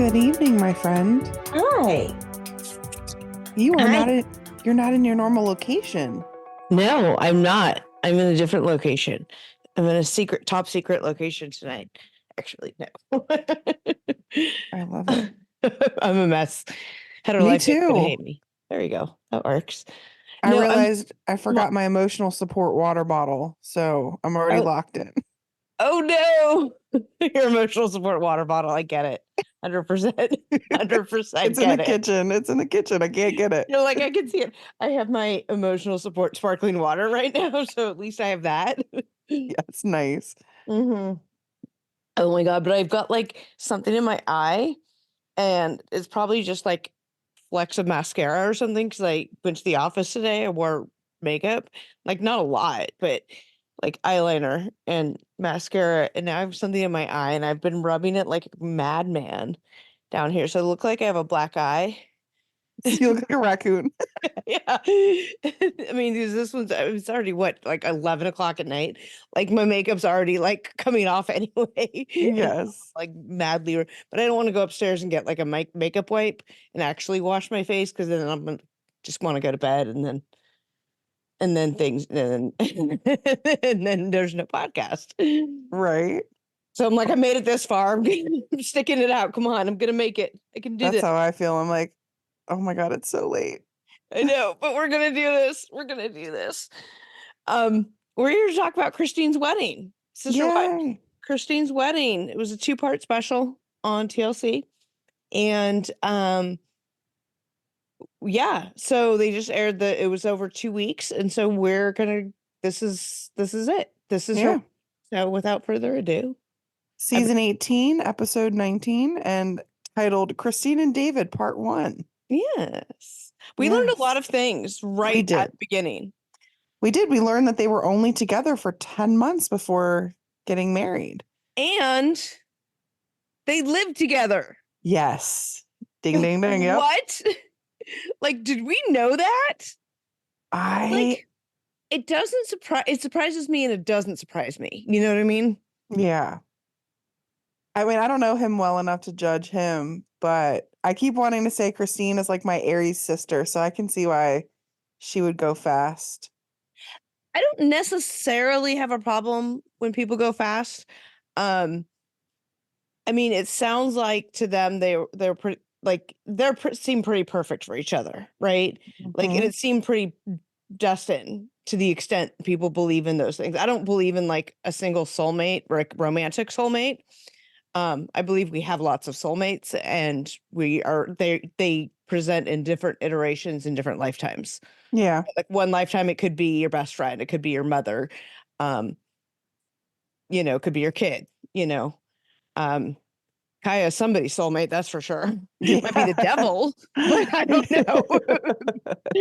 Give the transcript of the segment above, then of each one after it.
Good evening, my friend. Hi. You are Hi. you're not in your normal location. No, I'm not. I'm in a different location. I'm in a top secret location tonight. Actually, no. I love it. I'm a mess. Head or Me life ain't gonna too. hate me. There you go. That works. I No, realized I forgot my emotional support water bottle, so I'm already oh, locked in. oh no. Your emotional support water bottle. I get it. 100%. 100% It's in the get it. kitchen. It's in the kitchen. I can't get it. Like I can see it. I have my emotional support sparkling water right now, so at least I have that. Yeah, it's nice. Mm-hmm. Oh my God, but I've got like something in my eye, and it's probably just like flecks of mascara or something because I went to the office today. I wore makeup, like not a lot, but like eyeliner and mascara, and now I have something in my eye, and I've been rubbing it like a madman down here. So I look like I have a black eye. You look like a raccoon. Yeah. I mean, this one's it's already what, like 11 o'clock at night. Like my makeup's already like coming off anyway. And Yes. like madly, but I don't want to go upstairs and get like a makeup wipe and actually wash my face because then I'm gonna just want to go to bed and then things and then and then there's no podcast. Right. So I'm like, I made it this far. I'm sticking it out. Come on, I'm gonna make it. I can do That's this. how I feel. I'm like, oh my God, it's so late. I know, but we're gonna do this. We're gonna do this. We're here to talk about Christine's wedding. Sister Wife Yay. Christine's wedding. It was a 2-part special on TLC. And yeah, so they just aired it was over 2 weeks. And so we're gonna this is it. This is Yeah. her. So without further ado. Season 18, episode 19, and titled Christine and David, Part 1. Yes. We learned a lot Yes. of things We right at did. the beginning. We did. We learned that they were only together for 10 months before getting married. And they lived together. Yes. Ding, ding, ding. Yep. What? Like, did we know that? Like, it surprises me and it doesn't surprise me. You know what I mean? Yeah. I mean, I don't know him well enough to judge him, but I keep wanting to say Christine is like my Aries sister, so I can see why she would go fast. I don't necessarily have a problem when people go fast. Um, I mean, it sounds like to them they're pretty like seem pretty perfect for each other, right? Like, and Mhm. it seemed pretty destined to the extent people believe in those things. I don't believe in like a single soulmate, like romantic soulmate. I believe we have lots of soulmates, and they present in different iterations in different lifetimes. Yeah. Like one lifetime, it could be your best friend, it could be your mother, um, it could be your kid, um, Kaya, somebody's soulmate, that's for sure. It might be the Yeah. devil, but I don't know.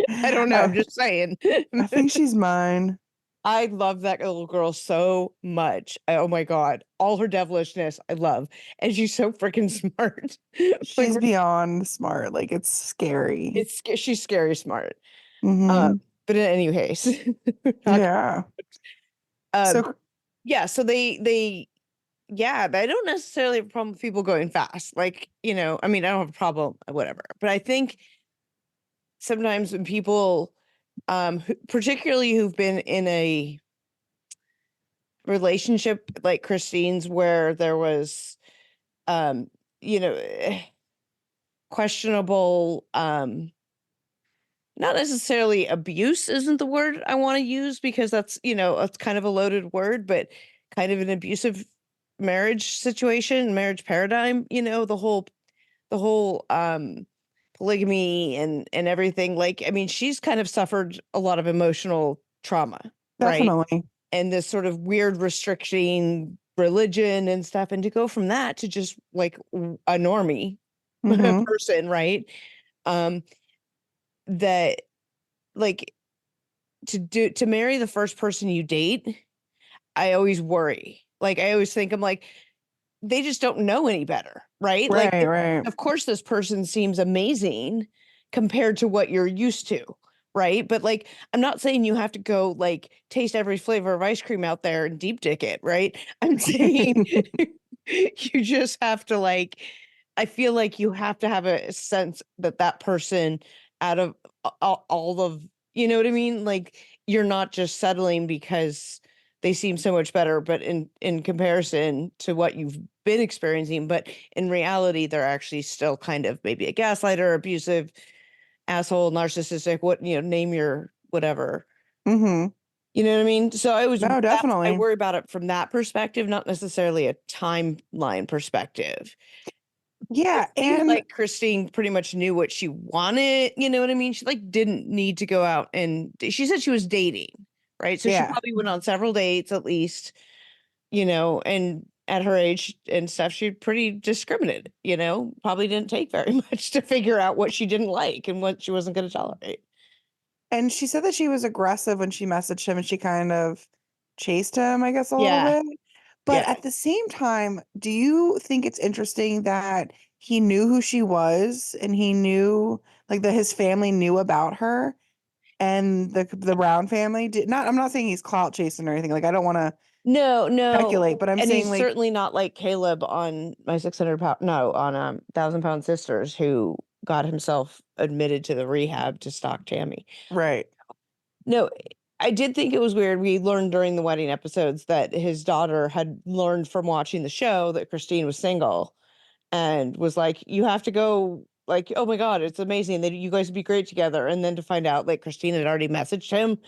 I don't know. I'm I, just saying. I think she's mine. I love that little girl so much. Oh my God. All her devilishness, I love. And she's so freaking smart. Like, She's beyond smart. Like, it's scary. she's scary smart. Hmm. But in any case, Yeah. um, So, yeah, so yeah, but I don't necessarily have a problem with people going fast. Like, I mean, I don't have a problem, whatever. But I think sometimes when people, particularly who've been in a relationship like Christine's, where there was, um, you know, questionable, not necessarily abuse isn't the word I want to use because that's, it's kind of a loaded word, but kind of an abusive marriage situation, marriage paradigm, the whole polygamy and everything. Like, I mean, she's kind of suffered a lot of emotional trauma, right? definitely. And this sort of weird restricting religion and stuff, and to go from that to just like a normie Hmm. person, right? um that, like, to marry the first person you date, I always worry. Like, I always think, I'm like, they just don't know any better, right? Like, Right, right. of course this person seems amazing compared to what you're used to, right? But like, I'm not saying you have to go like taste every flavor of ice cream out there and deep dick it, right? I'm saying you just have to, like, I feel like you have to have a sense that that person, out of all of, you know what I mean? Like, you're not just settling because they seem so much better, but in comparison to what you've been experiencing, but in reality, they're actually still kind of maybe a gaslighter, abusive, asshole, narcissistic, what, name your whatever. Mm-hmm. You know what I mean? So No, I definitely. worry about it from that perspective, not necessarily a timeline perspective. It Yeah, seemed and like Christine pretty much knew what she wanted. You know what I mean? She like didn't need to go out, and she said she was dating, right? So she yeah. probably went on several dates at least, and at her age and stuff, she pretty discriminated, probably didn't take very much to figure out what she didn't like and what she wasn't going to tolerate. And she said that she was aggressive when she messaged him and she kind of chased him, I guess, a little Yeah. bit. But Yeah. at the same time, do you think it's interesting that he knew who she was and he knew like that his family knew about her and the Brown family did not, I'm not saying he's clout chasing or anything. Like I don't want to No, no. speculate, but I'm And saying he's like certainly not like Caleb on my 600 pound, no, on 1,000 pound sisters, who got himself admitted to the rehab to stalk Tammy. right. No, I did think it was weird. We learned during the wedding episodes that his daughter had learned from watching the show that Christine was single, and was like, you have to go, like, oh my God, it's amazing that you guys would be great together. And then to find out like Christine had already messaged him,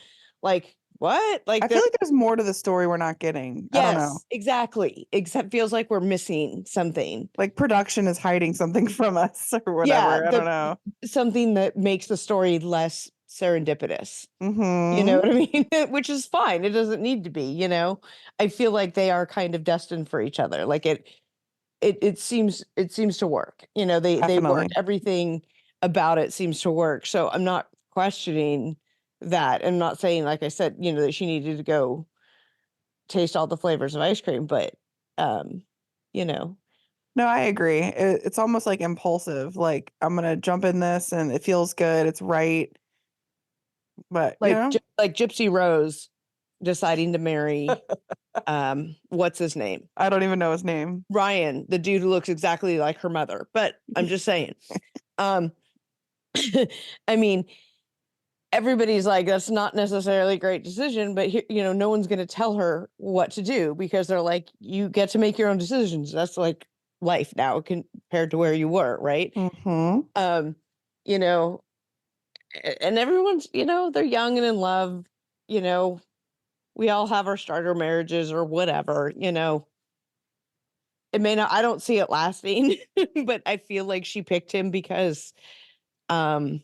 like, what? Like, I feel like there's more to the story we're not getting. I don't know. yes, exactly. Except feels like we're missing something. Like production is hiding something from us or Yeah, whatever. I don't the know. something that makes the story less serendipitous. You know Mm-hmm. what I mean? Which is fine. It doesn't need to be. I feel like they are kind of destined for each other. Like it seems to work. They work. Definitely. Everything about it seems to work. So I'm not questioning that. I'm not saying, like I said, that she needed to go taste all the flavors of ice cream, but um, you know, No, I agree. It's almost like impulsive. Like I'm gonna jump in this and it feels good. It's right. But like Gypsy Rose deciding to marry what's his name? I don't even know his name. Ryan, the dude who looks exactly like her mother. But I'm just saying. Um I mean, everybody's like, that's not necessarily a great decision, but here, no one's going to tell her what to do, because they're like, you get to make your own decisions. That's like life now compared to where you were, right? Mm-hmm. Um, you know, and everyone's, they're young and in love, you know, we all have our starter marriages or whatever. It may not, I don't see it lasting, but I feel like she picked him because, um,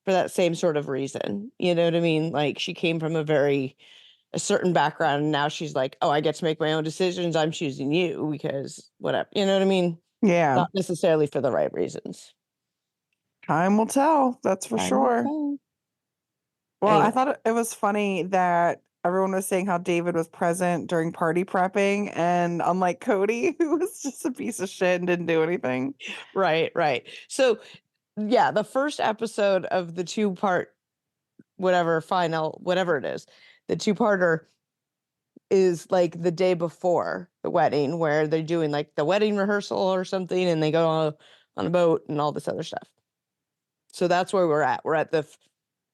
for that same sort of reason. You know what I mean? Like, she came from a certain background, and now she's like, oh, I get to make my own decisions. I'm choosing you because whatever. You know what I mean? Yeah. Not necessarily for the right reasons. Time will tell. That's for Time will sure. tell. Well, I Anyway, thought it was funny that everyone was saying how David was present during party prepping, and unlike Cody, who was just a piece of shit and didn't do anything. right, right. So yeah, the first episode of the two-part whatever final whatever it is, the two-parter is like the day before the wedding, where they're doing like the wedding rehearsal or something, and they go on a boat and all this other stuff. So that's where we're at. We're at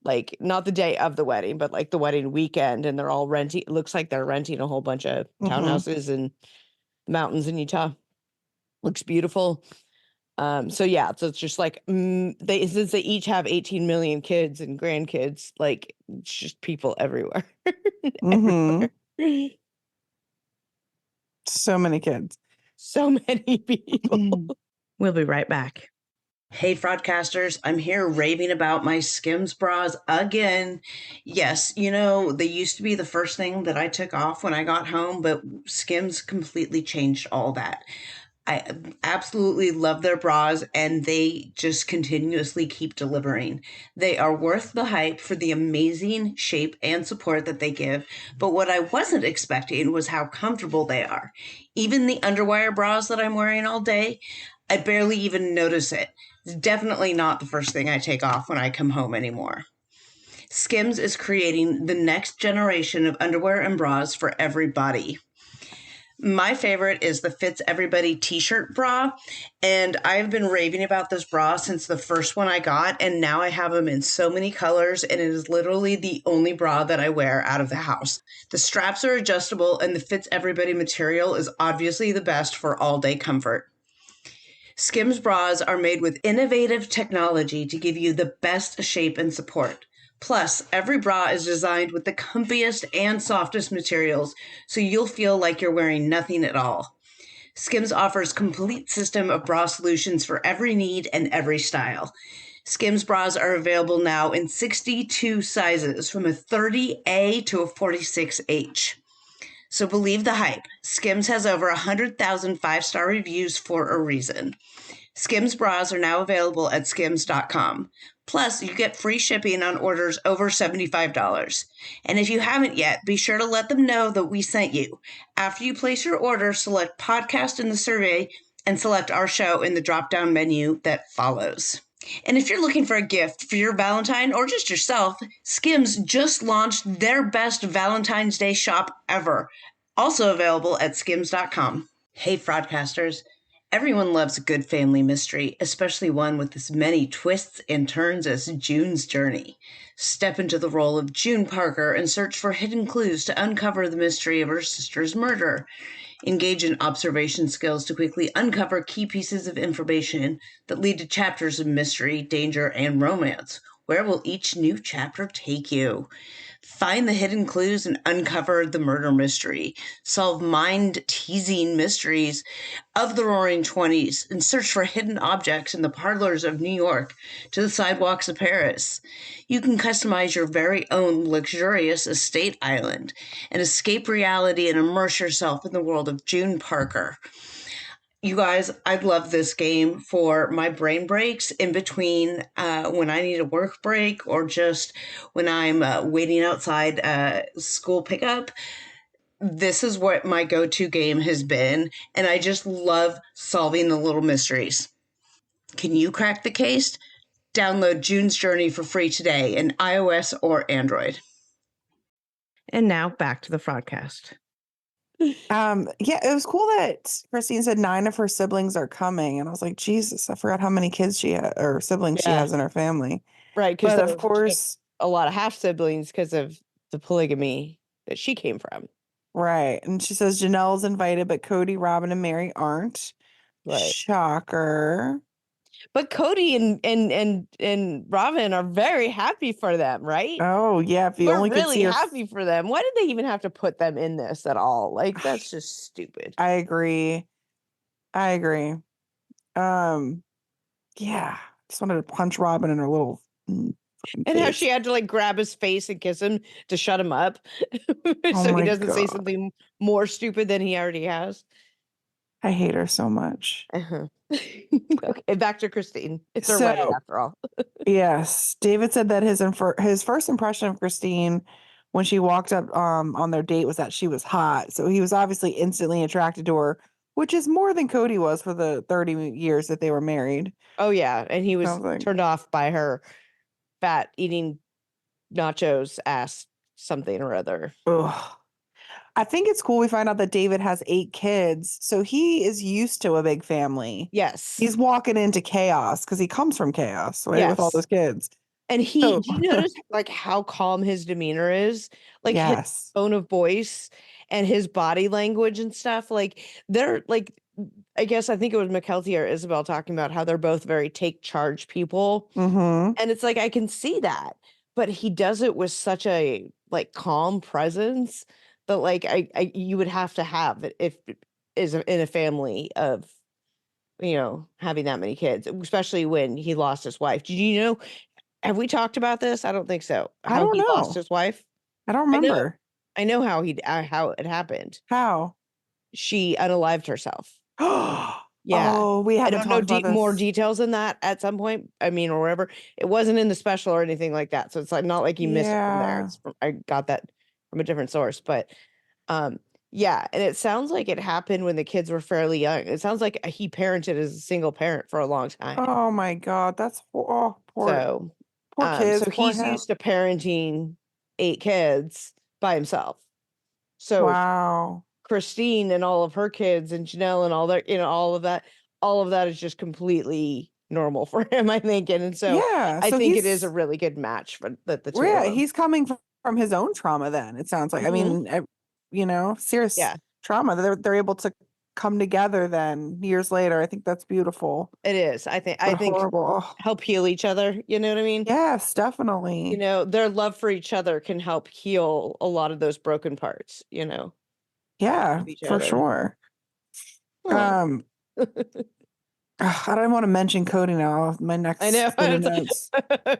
like, not the day of the wedding, but like the wedding weekend, and they're all renting. It looks like they're renting a whole bunch of Mm-hmm. townhouses and mountains in Utah. Looks beautiful. So yeah, so it's just like, they since they each have 18 million kids and grandkids, like, it's just people everywhere. Mm-hmm. Everywhere. So many kids. So many people. We'll be right back. Hey, Fraudcasters, I'm here raving about my Skims bras again. Yes, they used to be the first thing that I took off when I got home, but Skims completely changed all that. I absolutely love their bras, and they just continuously keep delivering. They are worth the hype for the amazing shape and support that they give. But what I wasn't expecting was how comfortable they are. Even the underwire bras that I'm wearing all day, I barely even notice it. It's definitely not the first thing I take off when I come home anymore. Skims is creating the next generation of underwear and bras for everybody. My favorite is the Fits Everybody t-shirt bra, and I've been raving about this bra since the first one I got, and now I have them in so many colors, and it is literally the only bra that I wear out of the house. The straps are adjustable, and the Fits Everybody material is obviously the best for all-day comfort. Skims bras are made with innovative technology to give you the best shape and support. Plus, every bra is designed with the comfiest and softest materials, so you'll feel like you're wearing nothing at all. Skims offers complete system of bra solutions for every need and every style. Skims bras are available now in 62 sizes from a 30A to a 46H. So believe the hype. Skims has over 100,000 five-star reviews for a reason. Skims bras are now available at skims.com. Plus, you get free shipping on orders over $75. And if you haven't yet, be sure to let them know that we sent you. After you place your order, select podcast in the survey and select our show in the drop-down menu that follows. And if you're looking for a gift for your Valentine or just yourself, Skims just launched their best Valentine's Day shop ever. Also available at skims.com. Hey, Fraudcasters. Everyone loves a good family mystery, especially one with as many twists and turns as June's Journey. Step into the role of June Parker and search for hidden clues to uncover the mystery of her sister's murder. Engage in observation skills to quickly uncover key pieces of information that lead to chapters of mystery, danger, and romance. Where will each new chapter take you? Find the hidden clues and uncover the murder mystery. Solve mind-teasing mysteries of the Roaring Twenties and search for hidden objects in the parlors of New York to the sidewalks of Paris. You can customize your very own luxurious estate island and escape reality and immerse yourself in the world of June Parker. You guys, I love this game for my brain breaks in between when I need a work break or just when I'm waiting outside school pickup. This is what my go-to game has been, and I just love solving the little mysteries. Can you crack the case? Download June's Journey for free today in iOS or Android. And now back to the Fraudcast. Yeah, it was cool that Christine said 9 of her siblings are coming, and I was like, Jesus, I forgot how many kids or siblings she Yeah. has in her family. Right, because But of course, a lot of half siblings because of the polygamy that she came from. right. And she says Janelle's invited, but Cody, Robin, and Mary aren't. Right. Shocker. But Cody and Robin are very happy for them, right? Oh, yeah. If you We're only could see really her. happy for them. Why did they even have to put them in this at all? Like, that's just stupid. I agree. Yeah. Just wanted to punch Robin in her little And face. how she had to like grab his face and kiss him to shut him up Oh so he my doesn't say God. something more stupid than he already has. I hate her so much. Okay, back to Christine. It's her So, wedding after all. yes, David said that his first impression of Christine when she walked up on their date was that she was hot. So he was obviously instantly attracted to her, which is more than Cody was for the 30 years that they were married. Oh yeah, and he was Sounds like. turned off by her fat eating nachos ass something or other. Ugh. I think it's cool we find out that David has 8 kids, so he is used to a big family. Yes. He's walking into chaos because he comes from chaos, right? With all Yes. those kids. And So, do you notice like how calm his demeanor is? Like his yes. tone of voice and his body language and stuff. Like they're like, I guess I think it was McKelty or Isabel talking about how they're both very take charge people. Mm-hmm. And it's like I can see that, but he does it with such a like calm presence that like I you would have to have it if is in a family of having that many kids, especially when he lost his wife. Did you know? Have we talked about this? I don't think so. I How don't he lost know. his wife? I don't I know. remember. I know how it happened. How? She unalived herself. Yeah. Oh, we I haven't don't know talked about more this. details than that at some point. I mean, or whatever. It wasn't in the special or anything like that. So it's like not like you missed it from there. Yeah. I got that from a different source. But yeah, and it sounds like it happened when the kids were fairly young. It sounds like he parented as a single parent for a long time. Oh my God. That's poor So kids. so Poor he's him. used to parenting 8 kids by himself. So Wow. Christine and all of her kids and Janelle and all that, all of that is just completely normal for him, I think. And so Yeah. I So think it is a really good match for the two of yeah, them. he's coming from his own trauma then, it sounds like. I Mhm. mean, serious Yeah, trauma. They're able to come together then years later. I think that's beautiful. it is. I But think horrible. help heal each other. You know what I mean? Yes, definitely. Their love for each other can help heal a lot of those broken parts, Yeah, of each for other. sure. Oh. Um, I don't want to mention Cody now. My I next know. set of notes.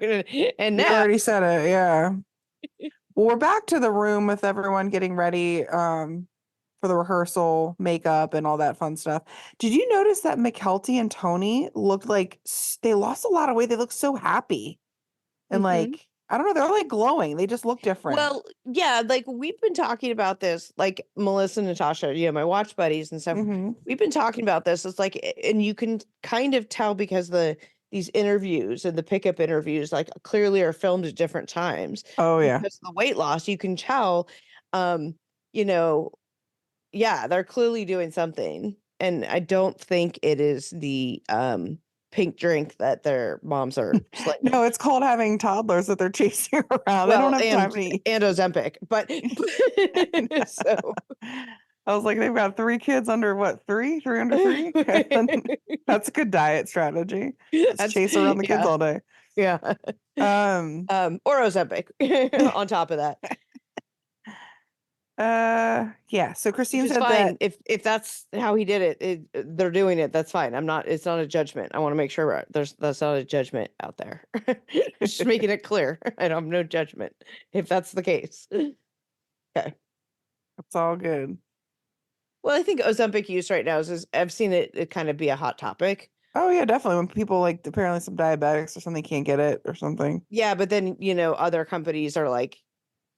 And You now, already said it, yeah. Well, we're back to the room with everyone getting ready for the rehearsal, makeup, and all that fun stuff. Did you notice that McKelty and Tony looked like they lost a lot of weight? They look so happy and Mhm. like I don't know, they're like glowing. They just look different. Well, yeah, like we've been talking about this, like Melissa and Natasha, my watch buddies and stuff. Hmm. We've been talking about this. It's like, and you can kind of tell because these interviews and the pickup interviews, like clearly are filmed at different times Oh yeah. because of the weight loss. You can tell, um, you know, yeah, they're clearly doing something. And I don't think it is the pink drink that their moms are slinging. No, it's called having toddlers that they're chasing around. They don't Well, have time and to eat. Ozempic, but so I was like, they've got 3 kids under what, three under three? That's a good diet strategy. Just that's chase around the kids yeah, all day. yeah. Um, Or Ozempic on top of that, yeah. So which Christine is said that fine if that's how he did it. They're doing it. That's fine. It's not a judgment. I want to make sure that's not a judgment out there. Just making it clear. I don't have no judgment if that's the case. Okay. it's all good. Well, I think Ozempic use right now is I've seen it kind of be a hot topic. Oh yeah, definitely. When people like apparently some diabetics or something can't get it or something. Yeah, but then other companies are like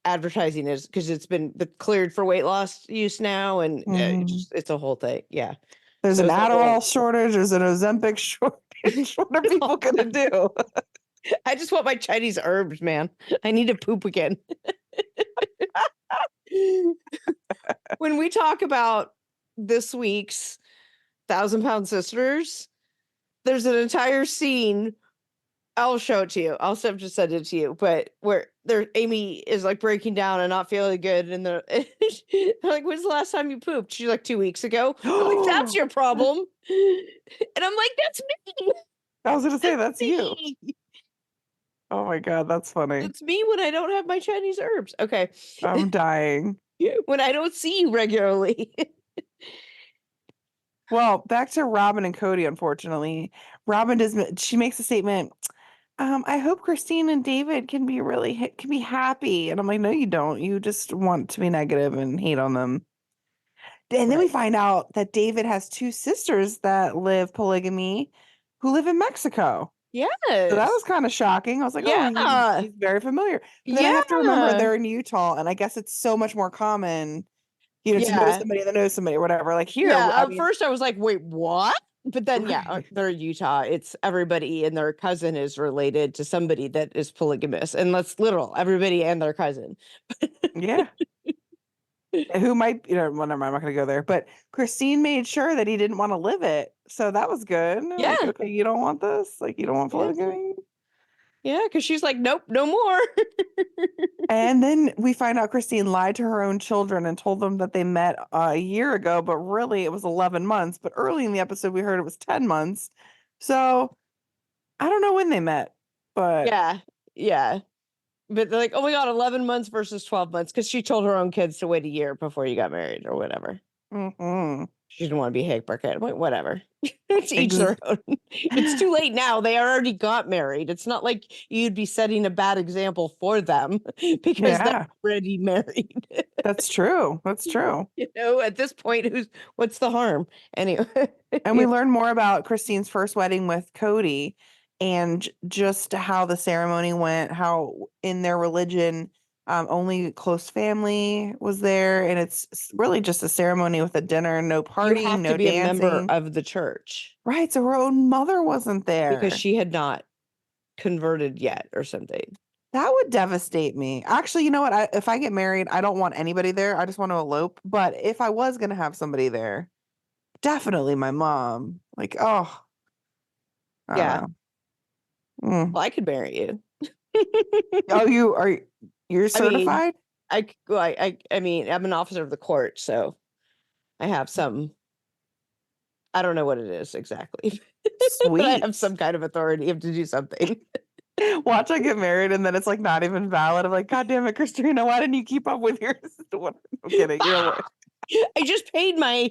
advertising is because it's been cleared for weight loss use now, and Mhm. it's a whole thing. Yeah, There's so an it's a whole. Adderall shortage. There's an Ozempic shortage. What are people gonna do? I just want my Chinese herbs, man. I need to poop again. When we talk about this week's 1,000 Pound Sisters, there's an entire scene. I'll show it to you. I'll have to send it to you. But where Amy is like breaking down and not feeling good, and they're like, "When's the last time you pooped?" She's like, 2 weeks ago. I'm like, "That's your problem," and I'm like, "That's me. I was gonna say That's that's you. me. Oh my god, that's funny. It's me when I don't have my Chinese herbs." Okay, I'm dying. when I don't see you regularly. Well, back to Robin and Cody, unfortunately. She makes a statement, I hope Christine and David can be happy. And I'm like, no, you don't. You just want to be negative and hate on them. And then we Right. find out that David has 2 sisters that live polygamy who live in Mexico. So that was Yes. kind of shocking. I was like, oh, Yeah. he's very familiar. But then I have to remember Yeah. they're in Utah, and I guess it's so much more common, to know Yeah. somebody that knows somebody or whatever. Like here, Yeah. I At mean, first, I was like, "Wait, what?" But then, yeah, right. they're Utah. It's everybody and their cousin is related to somebody that is polygamous, and that's literal. Everybody and their cousin. Yeah. Who might, well, never mind, I'm not gonna go there. But Christine made sure that he didn't want to live it. So that was good. Like, Yeah. okay, you don't want this? Like, you don't want Yeah. polygamy? Yeah. Because she's like, "Nope, no more." And then we find out Christine lied to her own children and told them that they met a year ago, but really it was 11 months. But early in the episode, we heard it was 10 months. So I don't know when they met, but Yeah. Yeah. But they're like, "Oh my God, 11 months versus 12 months," because she told her own kids to wait a year before you got married or whatever. mhm. She didn't want to be a hypocrite. Whatever. To each Ex- their own. It's too late now. They already got married. It's not like you'd be setting a bad example for them because they're yeah, already married. that's true. That's true. At this point, what's the harm? Anyway. And we learn more about Christine's first wedding with Cody and just how the ceremony went, how in their religion, only close family was there. And it's really just a ceremony with a dinner, no You partying, have to no be a member dancing. of the church Right. So her own mother wasn't because there. she had not converted yet or something. That would devastate me. Actually, you know what? If I get married, I don't want anybody there. I just want to elope. But if I was going to have somebody there, definitely my mom. Like, oh, I don't Yeah. know. Mm. Well, I could marry you. Oh, you're I mean, certified? I mean, I'm an officer of the court, so I have some. I don't know what it is exactly, but I have Sweet. some kind of authority to do something. Watch I get married and then it's like not even valid. I'm like, God damn it, Christina, why didn't you keep up with yours? I'm kidding. You're a lawyer. I just paid my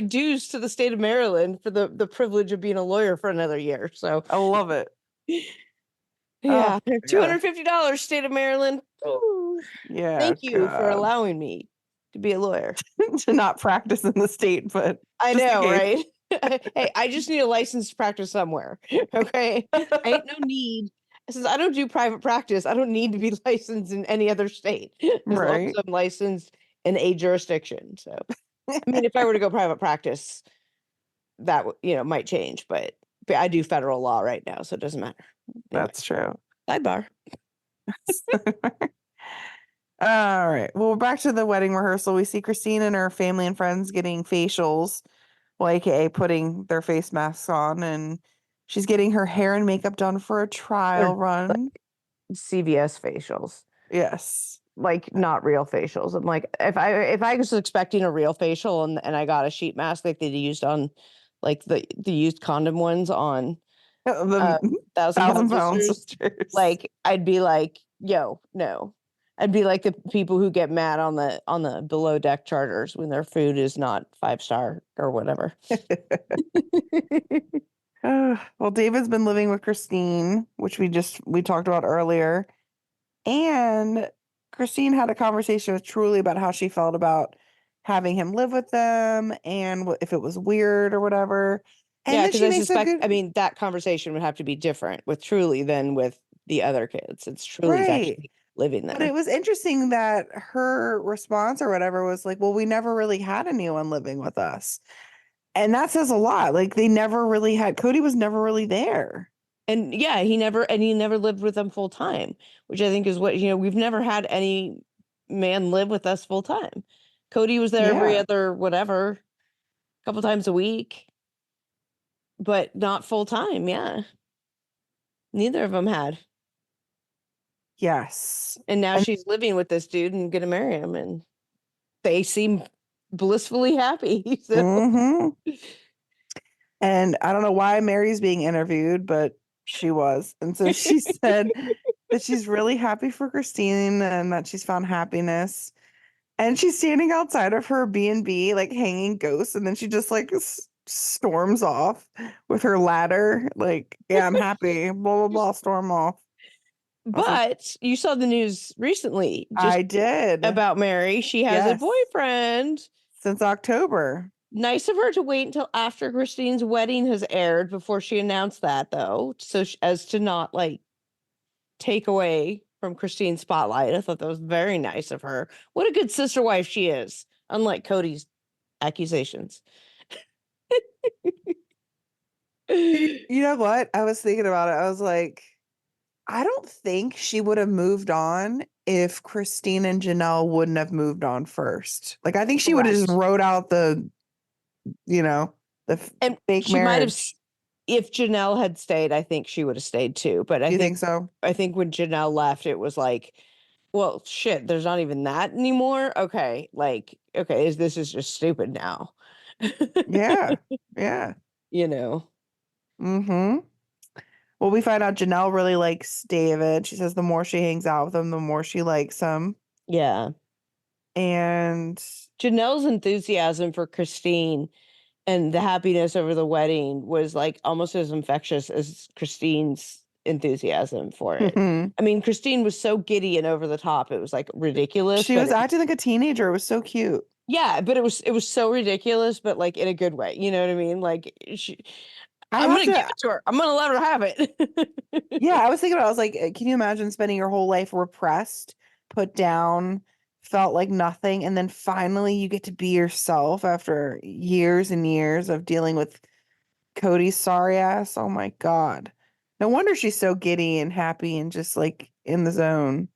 dues to the state of Maryland for the privilege of being a lawyer for another year. So I love it. Oh, yeah, yeah. $250, state of Maryland. Ooh, Yeah, thank you for God. allowing me to be a lawyer. To not practice in the state, but I just in know, case. right? Hey, I just need a license to practice somewhere. Okay. I ain't no need. Since I don't do private practice, I don't need to be licensed in any other state as long as Right. I'm licensed in a jurisdiction. So, I mean, if I were to go private practice, that might change, but I do federal law right now, so it doesn't matter. Anyway, That's true. sidebar. All right. Well, back to the wedding rehearsal. We see Christine and her family and friends getting facials, well, aka putting their face masks on, and she's getting her hair and makeup done for a They're trial like run. CVS facials, Yes. like not real facials. I'm like, if I was expecting a real facial and I got a sheet mask like they used on like the used condom ones on The Thousand Pound 1,000 pound Sisters, sisters. like I'd be like, yo, no. I'd be like the people who get mad on the below deck charters when their food is not 5-star or whatever. Well, David's been living with Christine, which we talked about earlier. And Christine had a conversation with Truly about how she felt about having him live with them and if it was weird or whatever. And Yeah, then because she I makes a suspect, good I mean, that conversation would have to be different with Truly than with the other kids. It's Truly's right. actually living But there. it was interesting that her response or whatever was like, well, we never really had anyone living with us. And that says a lot. Like they never really had, Cody was never really there. And yeah, he never lived with them full time, which I think is what, we've never had any man live with us full time. Cody was there every Yeah. other whatever, couple times a week, but not full time. Yeah. Neither of them had. Yes. And now And she's living with this dude and gonna marry him, and they seem blissfully happy. So mhm. And I don't know why Mary's being interviewed, but she was. And so she said that she's really happy for Christine and that she's found happiness. And she's standing outside of her B&B, like hanging ghosts. And then she just like storms off with her ladder. Like, yeah, I'm happy. Blah, blah, blah, storm off. I was like, but you saw the news recently just I did. about Mary. She has a Yes. boyfriend. Since October. Nice of her to wait until after Christine's wedding has aired before she announced that, though, so as to not like take away from Christine's spotlight. I thought that was very nice of her. What a good sister wife she is, unlike Cody's accusations. You know what? I was thinking about it. I was like, I don't think she would have moved on if Christine and Janelle wouldn't have moved on first. Like, I think she would have just Correct. wrote out you know, the And fake she might have, marriage. if Janelle had stayed, I think she would have stayed too. But Do you think so? I think when Janelle left, it was like, well, shit, there's not even that anymore. Okay, like, okay, this is just stupid now. Yeah. Yeah. You know. Mm-hmm. Well, we find out Janelle really likes David. She says the more she hangs out with him, the more she likes him. Yeah. And Janelle's enthusiasm for Christine and the happiness over the wedding was like almost as infectious as Christine's enthusiasm for it. I mean, Christine was so giddy and over the top. It was like ridiculous, she but was acting like a teenager. It was so cute. yeah, but it was so ridiculous, but like in a good way. You know what I mean? Like I I'm have gonna give to, it to her. I'm gonna let her have it. yeah, I was thinking about it. I was like, can you imagine spending your whole life repressed, put down, felt like nothing, and then finally you get to be yourself after years and years of dealing with Cody's sorry ass? Oh my God. No wonder she's so giddy and happy and just like in the zone.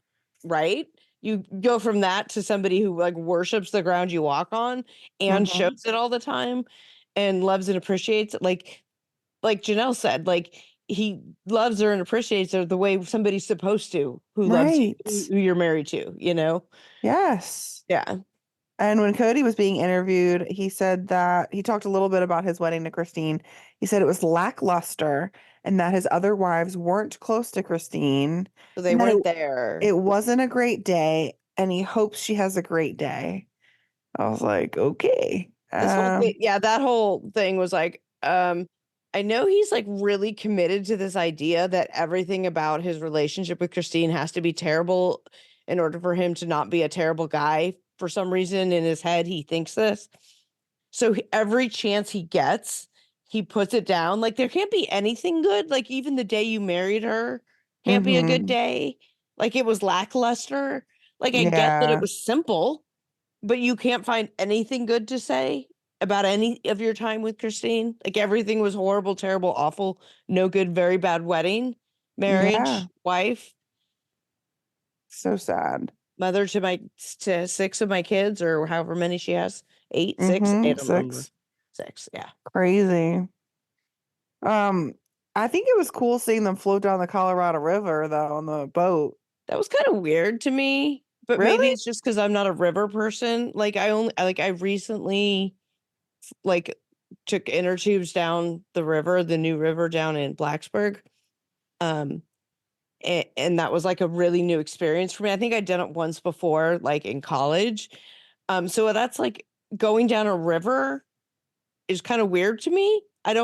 right? You go from that to somebody who like worships the ground you walk on and Mm-hmm. shows it all the time and loves and appreciates it. Like Janelle said, like he loves her and appreciates her the way somebody's supposed to who loves you, Right. who you're married to, you know? Yes. Yeah. And when Cody was being interviewed, he said that he talked a little bit about his wedding to Christine. He said it was lackluster and that his other wives weren't close to Christine So they and that weren't there. it wasn't a great day and he hopes she has a great day. I was like, okay. This whole thing, yeah, that whole thing was like, I know he's like really committed to this idea that everything about his relationship with Christine has to be terrible in order for him to not be a terrible guy. For some reason in his head, he thinks this. So every chance he gets, he puts it down. Like there can't be anything good. Like even the day you married her can't be a good Mm-hmm. day. Like it was lackluster. Like I get that it Yeah. was simple, but you can't find anything good to say about any of your time with Christine. Like everything was horrible, terrible, awful, no good, very bad wedding, Yeah. marriage, wife, So sad. mother to six of my kids or however many she has. Eight, six, I Mm-hmm. don't remember. 6. Six, yeah. Crazy. Um, I think it was cool seeing them float down the Colorado River though on the boat. That was kind of weird to me, but maybe Really? it's just because I'm not a river person. Like I recently like took inner tubes down the river, the new river down in Blacksburg. Um, and that was like a really new experience for me. I think I'd done it once before, like in college. So that's like going down a river is kind of weird to me. I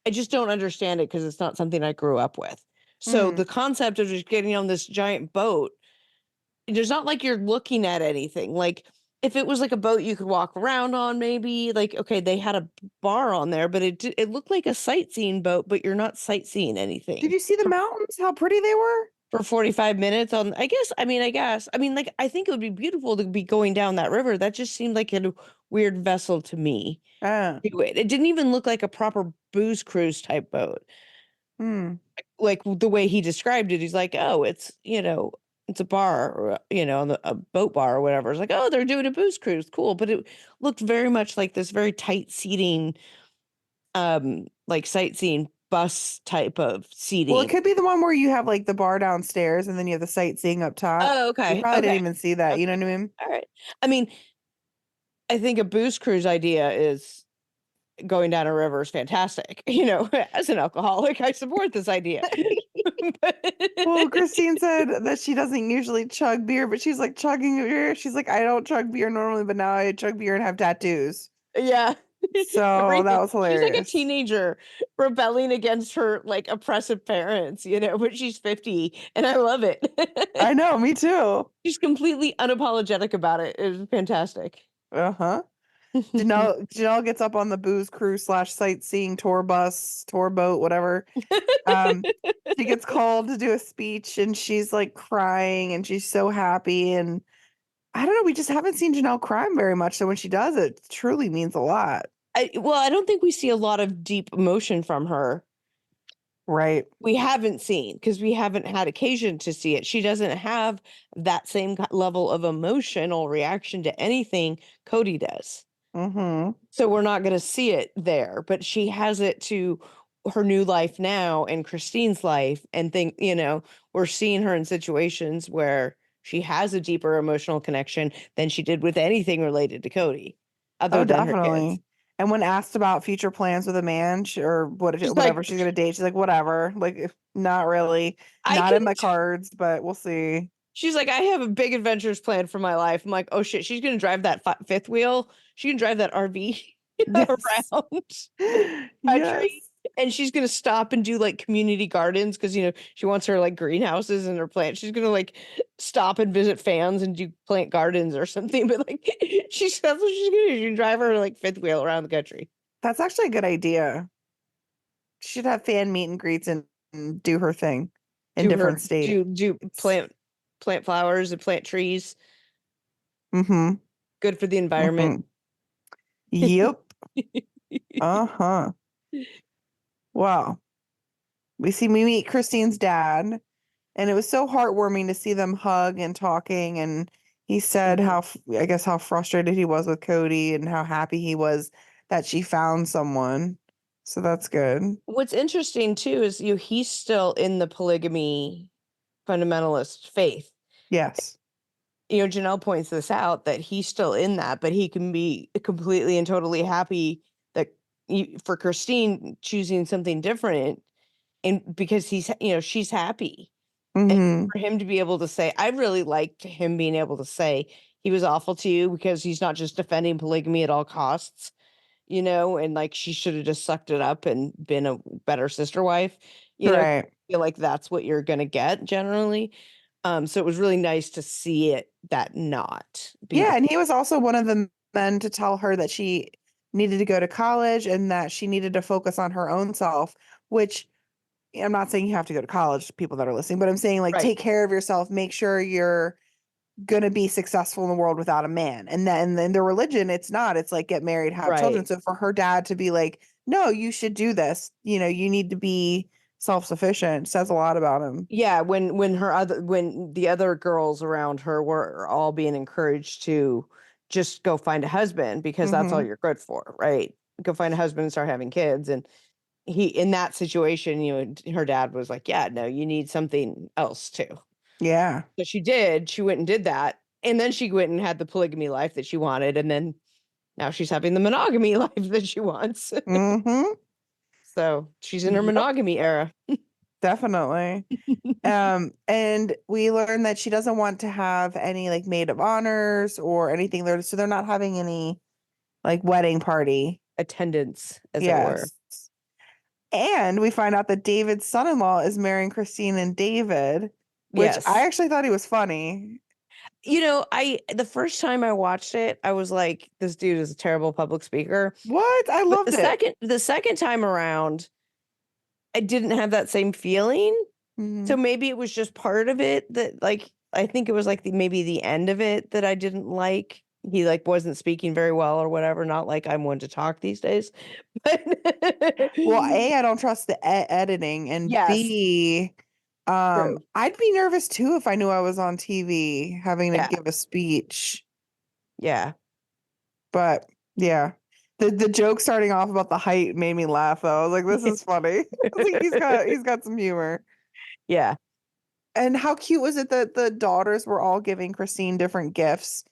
just don't understand it because it's not something I grew up with. So Hmm. the concept of just getting on this giant boat, there's not like you're looking at anything. Like if it was like a boat you could walk around on, maybe like, okay, they had a bar on there, but it looked like a sightseeing boat, but you're not sightseeing Did anything you see the mountains? How pretty they were? for 45 minutes on, I guess, like, I think it would be beautiful to be going down that river. That just seemed like a weird vessel to me. Ah. It didn't even look like a proper booze cruise type boat. Hmm. Like the way he described it, he's like, oh, it's a bar or, a boat bar or whatever. It's like, oh, they're doing a booze cruise. Cool. But it looked very much like this very tight seating, like sightseeing bus type of Well, it seating. could be the one where you have like the bar downstairs and then you have the sightseeing up top. Oh, We okay. probably didn't Okay. even see that. Okay. You know what I mean? All right. I mean, I think a booze cruise idea is going down a river is fantastic. As an alcoholic, I support this idea. Well, Christine said that she doesn't usually chug beer, but she's like chugging beer. She's like, I don't chug beer normally, but now I chug beer and have tattoos. Yeah. So that was She's like a hilarious. teenager rebelling against her like oppressive parents, but she's 50 and I love I it. know, me too. She's completely unapologetic about it. It was fantastic. Uh-huh. Janelle gets up on the booze cruise slash sightseeing tour bus, tour boat, whatever. Um, she gets called to do a speech and she's like crying and she's so happy. And I don't know, we just haven't seen Janelle cry very much. So when she does, it truly means a lot. I don't think we see a lot of deep emotion from her. Right. We haven't seen because we haven't had occasion to see it. She doesn't have that same level of emotional reaction to anything Cody does. Mm-hmm. So we're not going to see it there, but she has it to her new life now and Christine's life. And we're seeing her in situations where she has a deeper emotional connection than she did with anything related to Cody, Oh, other than her kids. definitely. And when asked about future plans with a man or She's whatever like, she's gonna date, she's like, whatever. Like, not really, I not can in my cards, but we'll see. She's like, I have a big adventures planned for my life. I'm like, oh shit, she's gonna drive that fifth wheel. She can drive that RV Yes. around country, Yes. and she's gonna stop and do like community gardens because she wants her like greenhouses and her plants. She's gonna like stop and visit fans and do plant gardens or something. But like, that's what she's gonna do. She can drive her like fifth wheel around the country, That's actually a good idea. She should have fan meet and greets and do her thing in do her different states. do plant flowers and plant trees. Mm-hmm. Good for the environment. Mm-hmm. Yep. Uh-huh. Wow. We meet Christine's dad, And it was so heartwarming to see them hug and talking. And he said Mhm. I guess how frustrated he was with Cody and how happy he was that she found someone. So that's good. What's interesting too is he's still in the polygamy fundamentalist faith. Yes. Janelle points this out that he's still in that, but he can be completely and totally happy that for Christine choosing something different, and because she's happy. And Mm-hmm. for him to be able to say, I really liked him being able to say he was awful to you because he's not just defending polygamy at all costs, and like she should have just sucked it up and been a better sister wife. I Right. feel like that's what you're gonna get generally. So it was really nice to see it that not be Yeah, the and he was also one of the men to tell her that she needed to go to college and that she needed to focus on her own self, which I'm not saying you have to go to college, people that are listening, but I'm saying like right, take care of yourself, make sure you're gonna be successful in the world without a man. And then their religion, it's not. It's like get married, have children. right. So for her dad to be like, no, you should do this, you need to be self-sufficient, says a lot about him. Yeah, when the other girls around her were all being encouraged to just go find a husband because that's all Hmm. you're good for, right? Go find a husband and start having kids. And he in that situation, her dad was like, yeah, no, you need something else too. Yeah. So she went and did that. And then she went and had the polygamy life that she wanted. And then now she's having the monogamy life that she wants. Hmm. So she's in her Yep, monogamy era. definitely. And we learned that she doesn't want to have any like maid of honors or anything there. So they're not having any like wedding party. Attendance, as it were. Yes. And we find out that David's son-in-law is marrying Christine and David, which I Yes. actually thought he was funny. The first time I watched it, I was like, this dude is a terrible public speaker. What? I But loved it. the second time around, I didn't have that same feeling. So Mhm. maybe it was just part of it that like I think it was like maybe the end of it that I didn't like. He like wasn't speaking very well or whatever. Not like I'm one to talk these days. But Well, A, I don't trust the editing, and yes, B, true. I'd be nervous too if I knew I was on TV having to Yeah. give a speech. Yeah. But yeah. The joke starting off about the height made me laugh though. I was like, this is funny. I was like, he's got some humor. Yeah. And how cute was it that the daughters were all giving Christine different gifts?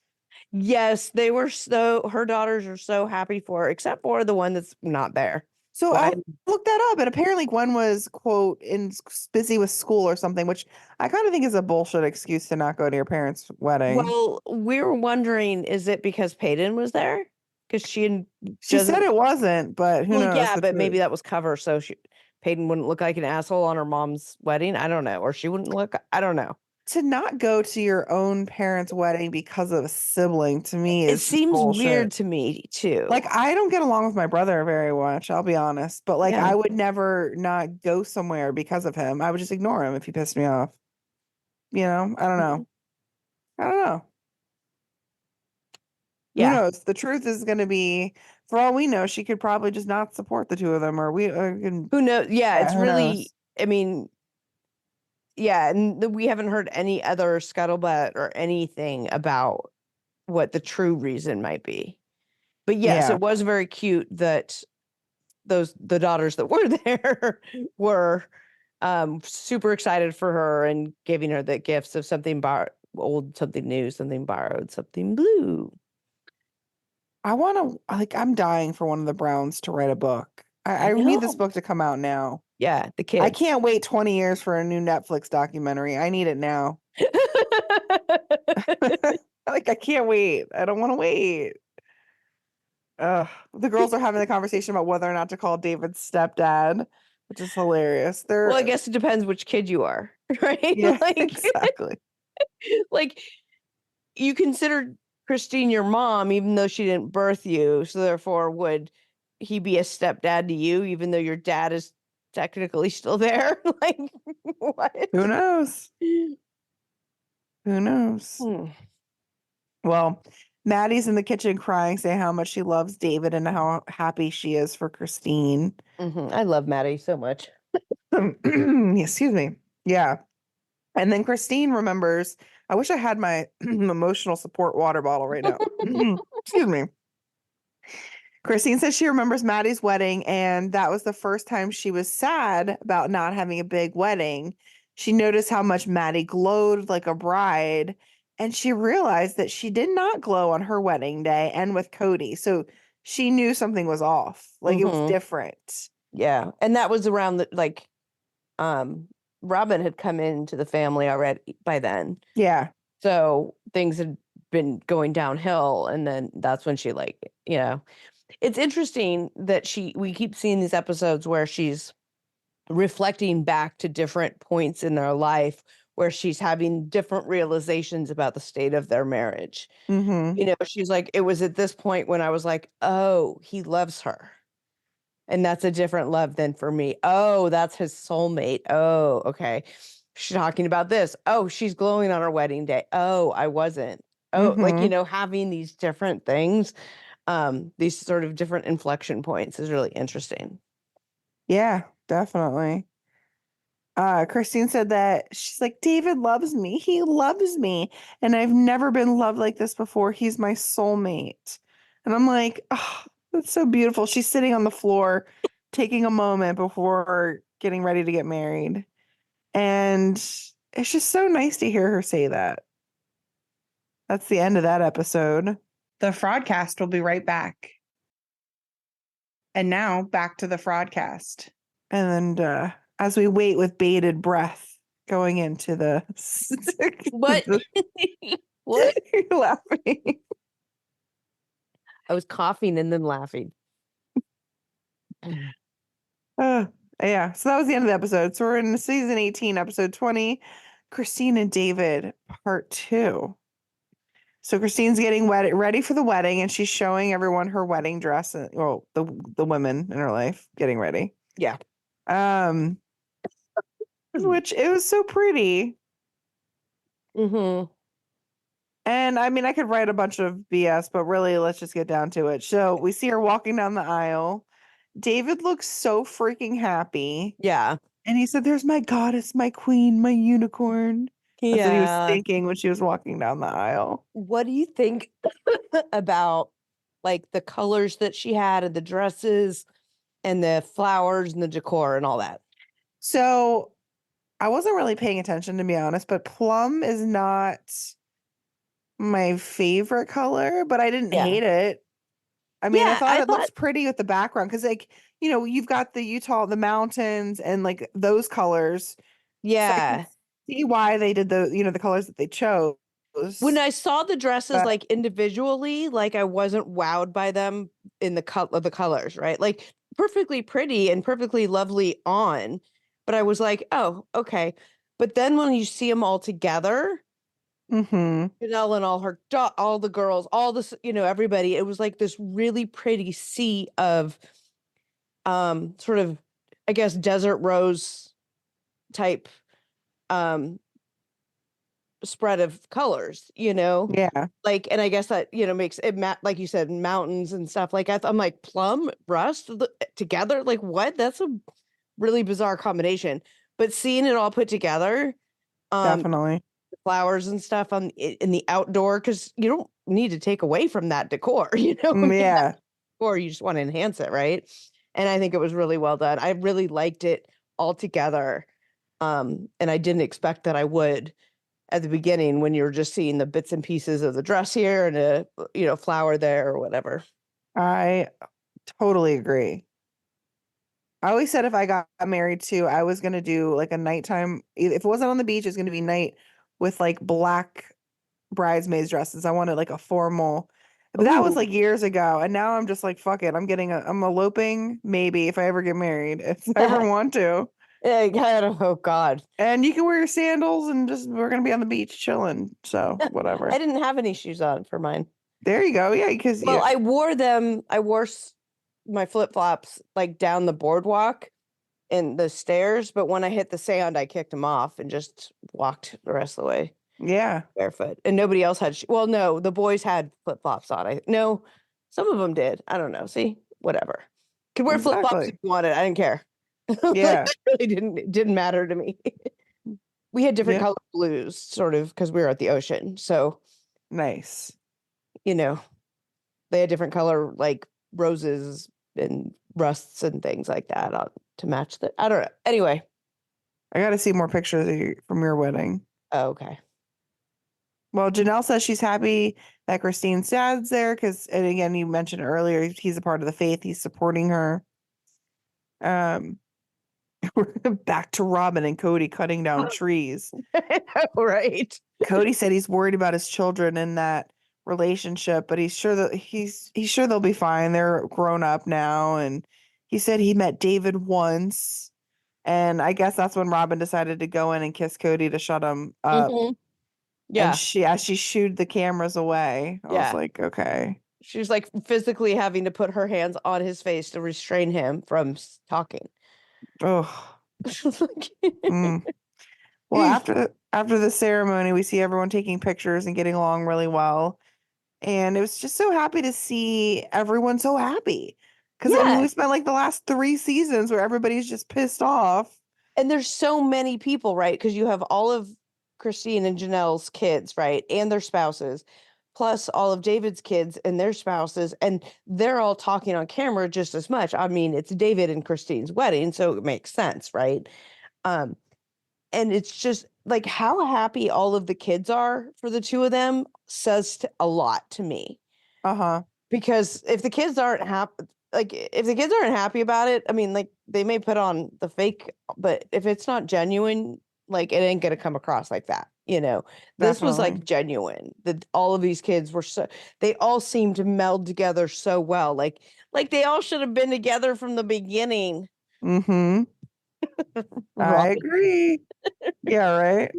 Yes, her daughters are so happy for her, except for the one that's not there. So I Gwen. looked that up, and apparently Gwen was, quote, busy with school or something, which I kind of think is a bullshit excuse to not go to your parents' wedding. Well, we were wondering, is it because Peyton was there? Because she She said doesn't. it wasn't, but who Well, knows yeah, the but maybe truth. that was cover, so Peyton wouldn't look like an asshole on her mom's wedding. I don't know, or she wouldn't look. I don't know. To not go to your own parents' wedding because of a sibling to me It is just seems bullshit. weird to me too. Like I don't get along with my brother very much, I'll be honest, but like Yeah. I would never not go somewhere because of him. I would just ignore him if he pissed me off. I don't Mhm. know. I don't know. Who Yeah. knows? The truth is going to be, for all we know, she could probably just not support the two of them, or we can, Who knows? Yeah, yeah, it's who really. knows? I mean, yeah, and we haven't heard any other scuttlebutt or anything about what the true reason might be. But yes, Yeah. it was very cute that the daughters that were there were super excited for her and giving her the gifts of something old, something new, something borrowed, something blue. I want to, like, I'm dying for one of the Browns to write a book. I I need this know. book to come out now. Yeah, the I kids. can't wait 20 years for a new Netflix documentary. I need it now. Like, I can't wait. I don't want to wait. The girls are having the conversation about whether or not to call David's stepdad, which is hilarious. Well, I They're, guess it depends which kid you are, right? yeah, Like, exactly. like you considered Christine your mom, even though she didn't birth you. So therefore, would he be a stepdad to you, even though your dad is technically still there? Like, what? Who knows? Who knows? Hmm. Well, Maddie's in the kitchen crying, saying how much she loves David and how happy she is for Christine. I love Maddie so much. Excuse me. Yeah. And then Christine remembers, I wish I had my emotional support water bottle right now. Excuse me. Christine says she remembers Maddie's wedding, and that was the first time she was sad about not having a big wedding. She noticed how much Maddie glowed like a bride, and she realized that she did not glow on her wedding day and with Cody. So she knew something was off, like it was Mhm. different. Yeah. And that was around the Robin had come into the family already by then. Yeah. So things had been going downhill, and then that's when she it's interesting that we keep seeing these episodes where she's reflecting back to different points in their life where she's having different realizations about the state of their marriage. Mm-hmm. She's like, it was at this point when I was like, oh, he loves her. And that's a different love than for me. Oh, that's his soulmate. Oh, okay. She's talking about this. Oh, she's glowing on her wedding day. Oh, I wasn't. Oh, Mm-hmm. having these different things, these sort of different inflection points is really interesting. Yeah, definitely. Christine said that she's like, David loves me. He loves me. And I've never been loved like this before. He's my soulmate. And I'm like, oh, that's so beautiful. She's sitting on the floor, taking a moment before getting ready to get married. And it's just so nice to hear her say that. That's the end of that episode. The Fraudcast will be right back. And now back to the Fraudcast. And as we wait with bated breath going into the What? What? You're laughing. I was coughing and then laughing. Yeah, so that was the end of the episode. So we're in season 18, episode 20, Christine and David, part 2. So Christine's getting ready for the wedding, and she's showing everyone her wedding dress. And, well, the women in her life getting ready. Yeah. Which it was so pretty. Mm-hmm. And I mean, I could write a bunch of BS, but really, let's just get down to it. So we see her walking down the aisle. David looks so freaking happy. Yeah. And he said, there's my goddess, my queen, my unicorn. That's what he was Yeah. thinking when she was walking down the aisle. What do you think about the colors that she had and the dresses and the flowers and the decor and all that? So I wasn't really paying attention, to be honest, but plum is not my favorite color, but I didn't Yeah. hate it. I mean, I Yeah, thought I it thought, looks pretty with the background because, you've got the Utah, the mountains, and like those colors. So I can yeah. see why they did the colors that they chose. When I saw the dresses But individually, I wasn't wowed by them in the colors, right? Perfectly pretty and perfectly lovely on, but I was like, oh, okay. But then when you see them all together, mm-hmm. Janelle and all the girls, all this, everybody, it was like this really pretty sea of sort of, I guess, desert rose type spread of colors, Yeah, and I guess that makes it like you said, mountains and stuff. I'm like, plum rust together, like what? That's a really bizarre combination, but seeing it all put together, definitely. flowers and stuff in the outdoor, because you don't need to take away from that decor. Yeah, Or you just want to enhance it, right? And I think it was really well done. I really liked it all together, and I didn't expect that I would at the beginning when you're just seeing the bits and pieces of the dress here and a flower there or whatever. I totally agree. I always said if I got married too, I was gonna do like a nighttime. If it wasn't on the beach, it's gonna be night with like black bridesmaids dresses. I wanted like a formal, but that was Ooh, like years ago. And now I'm just like, fuck it. I'm eloping maybe if I ever get married, if I ever want to. oh God. And you can wear your sandals and we're gonna be on the beach chilling. So I whatever. didn't have any shoes on for mine. There you go. Yeah, because Well, I wore my flip-flops down the boardwalk and the stairs, but when I hit the sand, I kicked them off and just walked the rest of the way yeah, barefoot. And nobody else had, well, no, the boys had flip-flops on. No, some of them did. I don't know. See, whatever. Could wear flip-flops if exactly. you wanted. I didn't care. Yeah. It really didn't matter to me. We had different Yeah. color blues, sort of, because we were at the ocean. So, Nice. you know, they had different color, like roses and rusts and things like that to match the. I don't know. Anyway. I got to see more pictures from your wedding. Oh, okay. Well, Janelle says she's happy that Christine's dad's there because, and again, you mentioned earlier, he's a part of the faith. He's supporting her. Back to Robin and Cody cutting down trees. Right. Cody said he's worried about his children in that relationship, but he's sure that he's sure they'll be fine. They're grown up now, and he said he met David once, and I guess that's when Robin decided to go in and kiss Cody to shut him up. And Yeah. as she shooed the cameras away, I was Yeah. like, okay. She was like physically having to put her hands on his face to restrain him from talking. Oh. Like, Well, after the ceremony, we see everyone taking pictures and getting along really well. And it was just so happy to see everyone so happy. Because I mean, yeah. we spent like the last 3 seasons where everybody's just pissed off. And there's so many people, right? Because you have all of Christine and Janelle's kids, right? And their spouses, plus all of David's kids and their spouses. And they're all talking on camera just as much. I mean, it's David and Christine's wedding, so it makes sense, right? And it's just like how happy all of the kids are for the two of them says a lot to me. Uh-huh. Because if the kids aren't happy, like if the kids aren't happy about it, I mean, like they may put on the fake, but if it's not genuine, like it ain't gonna come across like that, you know. This was Definitely. like genuine. That all of these kids were they all seemed to meld together so well. Like they all should have been together from the beginning. Mm-hmm. I Robin. agree. Yeah, right.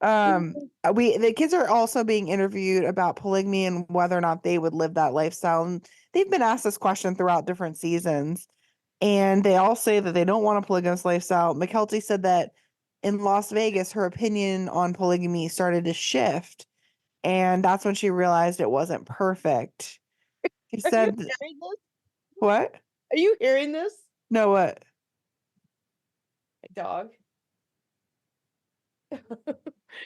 The kids are also being interviewed about polygamy and whether or not they would live that lifestyle. And they've been asked this question throughout different seasons. And they all say that they don't want a polygamous lifestyle. McKelty said that in Las Vegas, her opinion on polygamy started to shift. And that's when she realized it wasn't perfect. She Are you said, hearing this? what? Are you hearing this? No, what? My dog.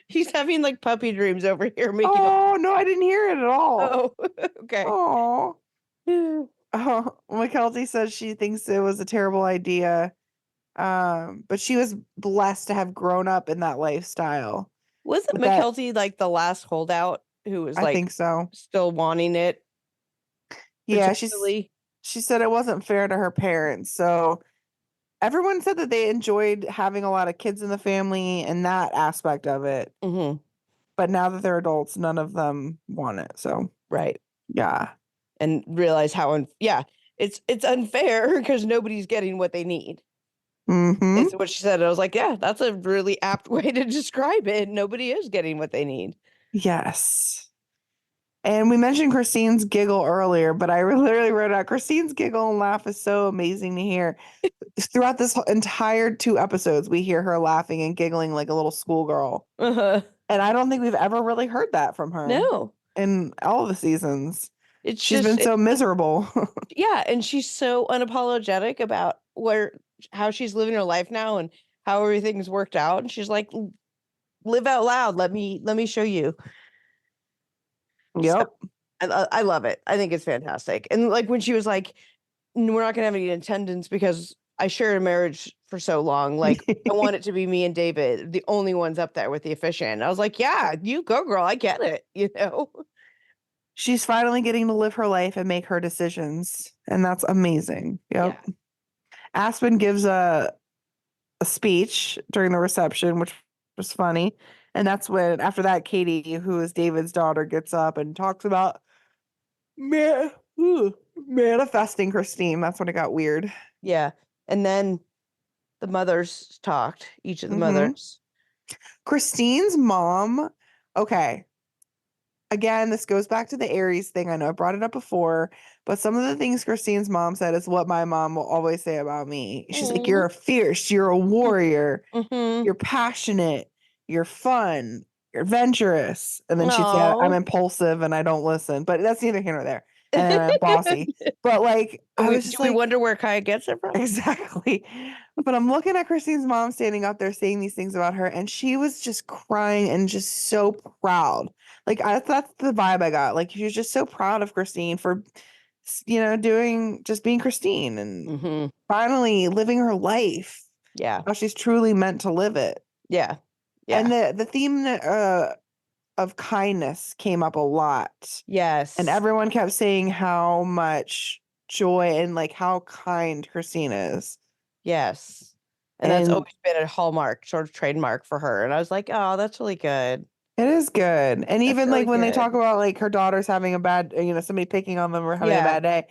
He's having like puppy dreams over here making Oh, no, I didn't hear it at all. Oh, okay. Oh. Oh, McKelty says she thinks it was a terrible idea. But she was blessed to have grown up in that lifestyle. Wasn't But that, McKelty like the last holdout who was I like think so. still wanting it Yeah, potentially? she said it wasn't fair to her parents. So everyone said that they enjoyed having a lot of kids in the family and that aspect of it. Mm-hmm. But now that they're adults, none of them want it. So Right. yeah. And realize how it's unfair because nobody's getting what they need. Mm-hmm. It's what she said. I was like, yeah, that's a really apt way to describe it. Nobody is getting what they need. Yes. And we mentioned Christine's giggle earlier, but I literally wrote out Christine's giggle and laugh is so amazing to hear. Throughout this entire 2 episodes, we hear her laughing and giggling like a little schoolgirl. Uh-huh. And I don't think we've ever really heard that from her. No. In all of the seasons. She's been so miserable. Yeah, and she's so unapologetic about how she's living her life now and how everything's worked out. And she's like, live out loud. Let me show you. Yep. So, I love it. I think it's fantastic. And like when she was like, we're not gonna have any attendance because I shared a marriage for so long. Like I want it to be me and David, the only ones up there with the officiant. I was like, yeah, you go, girl. I get it. You know. She's finally getting to live her life and make her decisions. And that's amazing. Yep. Yeah. Aspen gives a speech during the reception, which was funny. And that's when, after that, Katie, who is David's daughter, gets up and talks about manifesting Christine. That's when it got weird. Yeah. And then the mothers talked, each of the mothers. Christine's mom, okay. Again, this goes back to the Aries thing. I know I brought it up before, but some of the things Christine's mom said is what my mom will always say about me. She's like, you're a fierce, you're a warrior, you're passionate, you're fun, you're adventurous. And then she'd say, I'm impulsive and I don't listen, but that's neither here nor there. And I'm bossy. But like, I was just Do we like, wonder where Kaya gets it from? exactly. But I'm looking at Christine's mom standing up there saying these things about her, and she was just crying and just so proud. Like that's the vibe I got. Like she was just so proud of Christine for, doing just being Christine and Mm-hmm. finally living her life Yeah. how she's truly meant to live it. Yeah. And Yeah. the theme of kindness came up a lot, and Yes. everyone kept saying how much joy and like how kind Christine is. Yes. And that's And always been a hallmark, sort of trademark for her. And I was like, oh, that's really good. it is good. And That's even really like when they talk good. about like her daughter's having a bad, somebody picking on them or having a Yeah. bad day,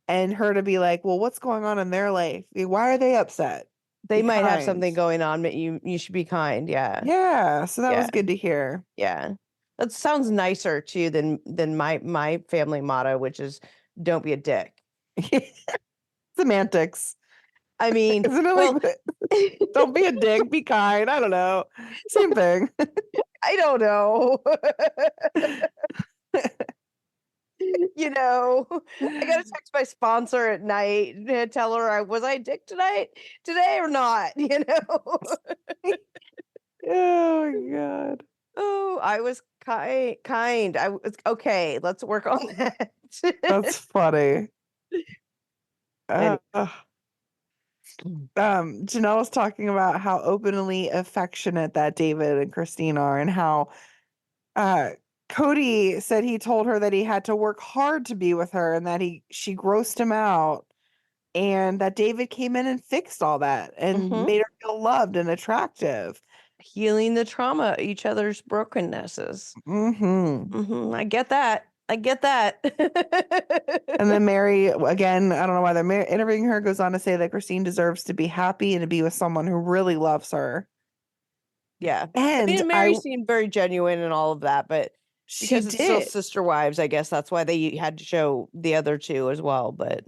and her to be like, well, what's going on in their life? Why are they upset? They Be might have kind. something going on, but you should be kind. Yeah. Yeah. So that Yeah. was good to hear. Yeah. That sounds nicer too than my family motto, which is don't be a dick. Semantics. I mean, Isn't it well, like, don't be a dick, be kind? I don't know. Same thing. I don't know. You know, I gotta text my sponsor at night and tell her was I a dick today or not, you know? Oh my God. Oh, I was kind. I was okay, let's work on that. That's funny. Anyway. Uh, Janelle was talking about how openly affectionate that David and Christine are, and how uh Cody said he told her that he had to work hard to be with her and that she grossed him out, and that David came in and fixed all that and Mhm. made her feel loved and attractive. Healing the trauma, each other's brokennesses. Hmm. I get that. I get that. And then Mary, again, I don't know why they're interviewing her, goes on to say that Christine deserves to be happy and to be with someone who really loves her. Yeah. I mean, And and Mary seemed very genuine and all of that, but she because it's still did. sister wives, I guess that's why they had to show the other two as well. But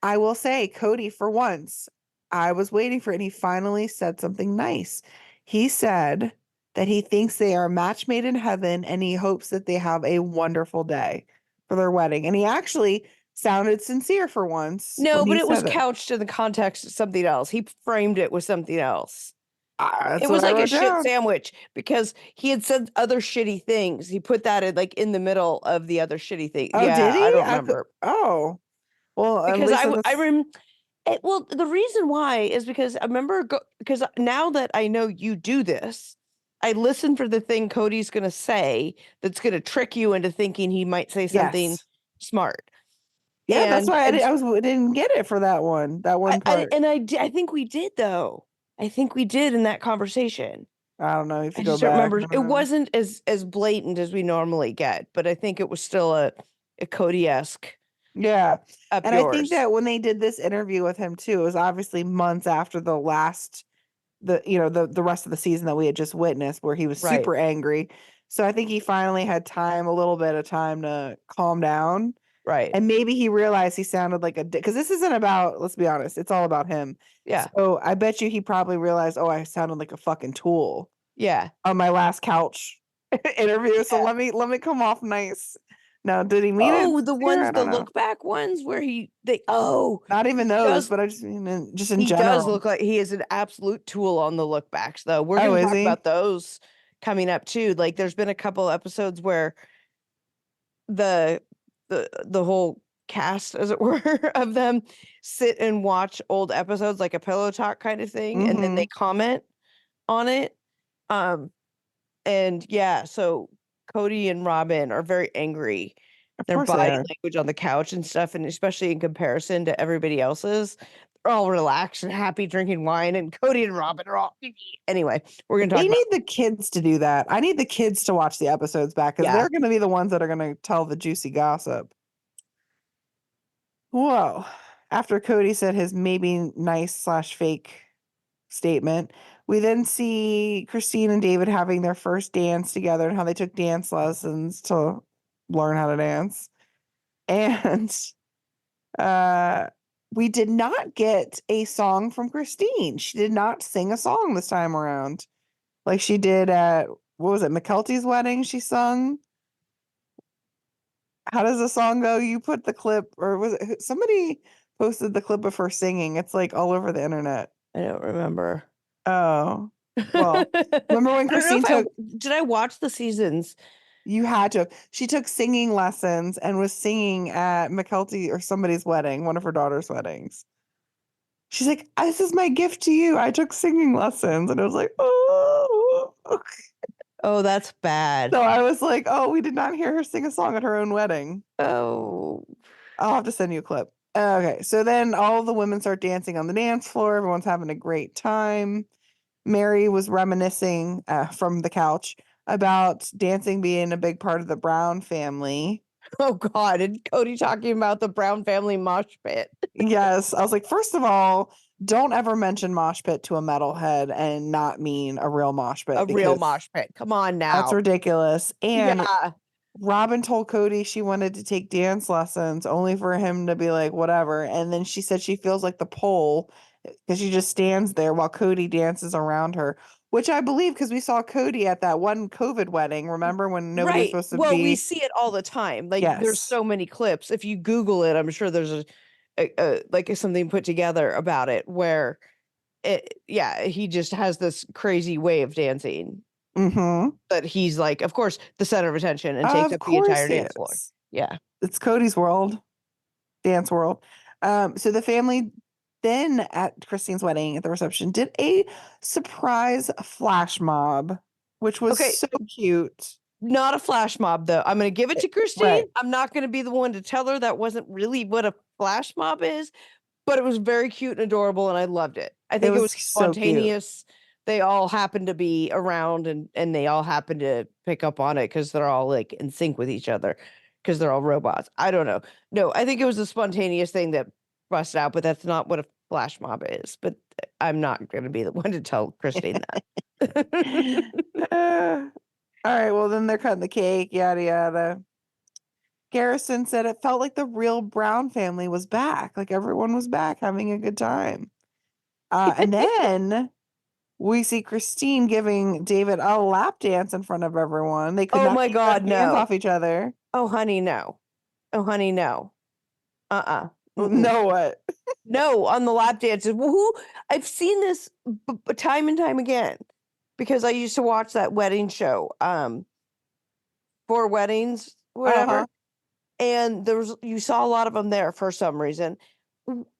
I will say, Cody, for once, I was waiting for it, and he finally said something nice. He said that he thinks they are a match made in heaven and he hopes that they have a wonderful day for their wedding. And he actually sounded sincere for once no, when but he it was said it. couched in the context of something else. He framed it with something else. That's It what was I like a wrote shit down. sandwich because he had said other shitty things. He put that in like in the middle of the other shitty thing. Oh, did Yeah, I he? don't remember Oh, well, at because least in I this. well, the reason why is because I remember because now that I know you do this, I listen for the thing Cody's going to say that's going to trick you into thinking he might say something Yes. smart. Yeah, that's why And I didn't get it for that one part. I think we did though. I think we did in that conversation. I don't know if I you go just don't back. remember. I don't It know. wasn't as blatant as we normally get, but I think it was still a Cody-esque Yeah. up And I think yours. that when they did this interview with him too, it was obviously months after the rest of the season that we had just witnessed where he was Right. super angry. So I think he finally had time, a little bit of time to calm down. Right. And maybe he realized he sounded like a dick because this isn't about, let's be honest, it's all about him. Yeah. So I bet you he probably realized, oh, I sounded like a fucking tool Yeah. on my last couch interview. So Yeah. let me come off nice. Now, did he mean it Oh, the sincere? ones, I the don't know. look back ones where Not even he those, does, but I just mean just in he does general. look like he is an absolute tool on the look backs, though. We're Oh, going to is talk he? about those coming up too. Like, there's been a couple episodes where the the whole cast, as it were, of them sit and watch old episodes, like a pillow talk kind of thing, and then Mm-hmm. they comment on it. Um, and yeah, so Cody and Robin are very angry. Of Their course they body are. language on the couch and stuff, and especially in comparison to everybody else's, they're all relaxed and happy drinking wine, and Cody and Robin are all anyway. We're gonna talk They about need the kids to do that. I need the kids to watch the episodes back because yeah, they're going to be the ones that are going to tell the juicy gossip. Whoa. After Cody said his maybe nice slash fake statement, we then see Christine and David having their first dance together and how they took dance lessons to learn how to dance. And uh we did not get a song from Christine. She did not sing a song this time around like she did at, what was it, McKelty's wedding? She sung. How does the song go? You put the clip, or was it somebody posted the clip of her singing? It's like all over the internet. I don't remember. Oh, well, remember when I don't know Christine if I took, did I watch the seasons. you had to, she took singing lessons and was singing at McKelty or somebody's wedding, one of her daughter's weddings. She's like, this is my gift to you. I took singing lessons. And I was like, oh. Oh, that's bad. So I was like, oh, we did not hear her sing a song at her own wedding. Oh. I'll have to send you a clip. Okay, so then all the women start dancing on the dance floor. Everyone's having a great time. Mary was reminiscing from the couch about dancing being a big part of the Brown family. Oh God. And Cody talking about the Brown family mosh pit. Yes, I was like, first of all, don't ever mention mosh pit to a metalhead and not mean a real mosh pit A real because mosh pit. Come on that's now. ridiculous. And Yeah. Robin told Cody she wanted to take dance lessons only for him to be like, whatever. And then she said she feels like the pole because she just stands there while Cody dances around her, which I believe because we saw Cody at that one COVID wedding. Remember when nobody was Right. supposed to Well, we be? see it all the time. Like there's Yes. so many clips. If you Google it, I'm sure there's like something put together about it where yeah, he just has this crazy way of dancing Mm-hmm. that he's like, of course, the center of attention and takes Of up the entire course he dance floor. is. Yeah. It's Cody's world, dance world. So the family then at Christine's wedding at the reception did a surprise flash mob, which was Okay. so cute. Not a flash mob though. I'm going to give it to Christine. Right. I'm not going to be the one to tell her that wasn't really what a flash mob is, but it was very cute and adorable and I loved it. I It think it was was so cute. spontaneous. They all happened to be around and they all happened to pick up on it because they're all like in sync with each other because they're all robots. I don't know. No, I think it was a spontaneous thing that busted out, but that's not what a flash mob is. But I'm not going to be the one to tell Christine that. Uh, all right, well then they're cutting the cake, yada yada. Garrison said it felt like the real Brown family was back, like everyone was back having a good time. And then we see Christine giving David a lap dance in front of everyone. They could Oh not my keep their God, hands no. off each other. Oh, honey, no. Oh, honey, no. Mm-mm. No, what? No, on the lap dances. Well, who I've seen this time and time again because I used to watch that wedding show, for weddings, Uh-huh. whatever. And there was you saw a lot of them there for some reason.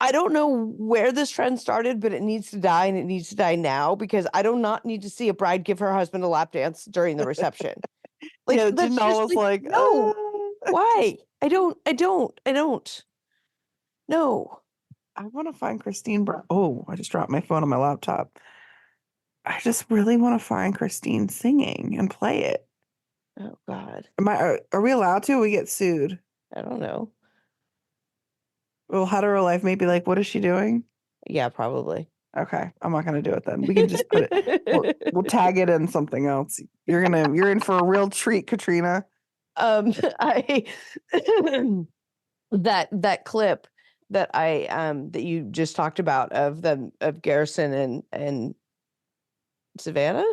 I don't know where this trend started, but it needs to die and it needs to die now because I do not need to see a bride give her husband a lap dance during the reception. Like Yeah, that's just Janelle was like like, no. Why? I don't. No. I want to find Christine Brown. Oh, I just dropped my phone on my laptop. I just really want to find Christine singing and play it. Oh God. Are we allowed to? We get sued. I don't know. Well, hetero life may be like, what is she doing? Yeah, probably. Okay, I'm not gonna do it then. We can just put it. We'll tag it in something else. You're in for a real treat, Katrina. I that clip that I that you just talked about of them of Garrison and Savannah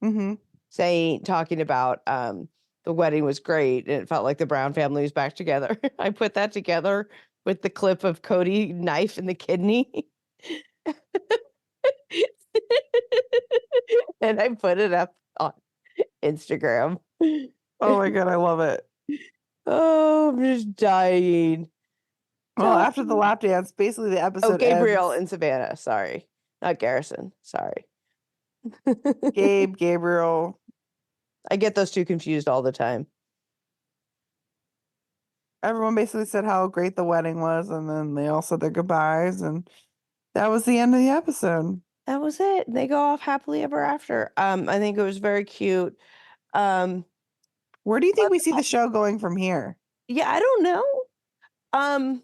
Mm-hmm. saying talking about the wedding was great and it felt like the Brown family was back together. I put that together with the clip of Cody knife in the kidney. And I put it up on Instagram. Oh my god, I love it. Oh, I'm just dying. Well, after the Dying. lap dance, basically the Oh, episode Gabriel ends. and Savannah. Sorry. Not Garrison. Sorry. Gabriel. I get those two confused all the time. Everyone basically said how great the wedding was, and then they all said their goodbyes, and that was the end of the episode. That was it. They go off happily ever after. I think it was very cute. Um, Where do you think we see the show going from here? yeah, I don't know. Um,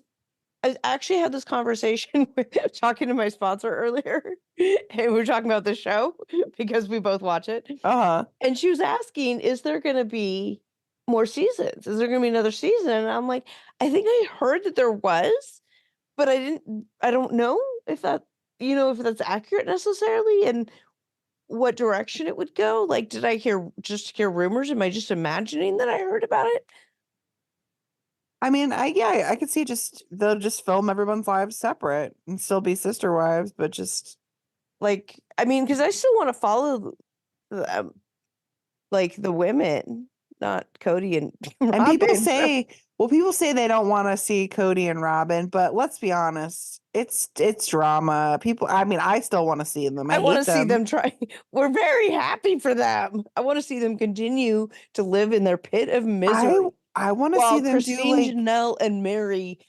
I actually had this conversation with talking to my sponsor earlier, and we were talking about the show because we both watch it. Uh-huh. And she was asking, is there going to be more seasons? Is there going to be another season? And I'm like, I think I heard that there was, but I don't know if that, if that's accurate necessarily and what direction it would go. Like, did I hear rumors? Am I just imagining that I heard about it? I mean, I could see they'll just film everyone's lives separate and still be sister wives, but just Like, I mean, because I still want to follow them, like the women, not Cody and And people Robin. say, people say they don't want to see Cody and Robin, but let's be honest, it's drama. People, I mean, I still want to see them. I I want hate to see them. them try. We're very happy for them. I want to see them continue to live in their pit of misery I want to see while them do Christine, like Janelle, and Mary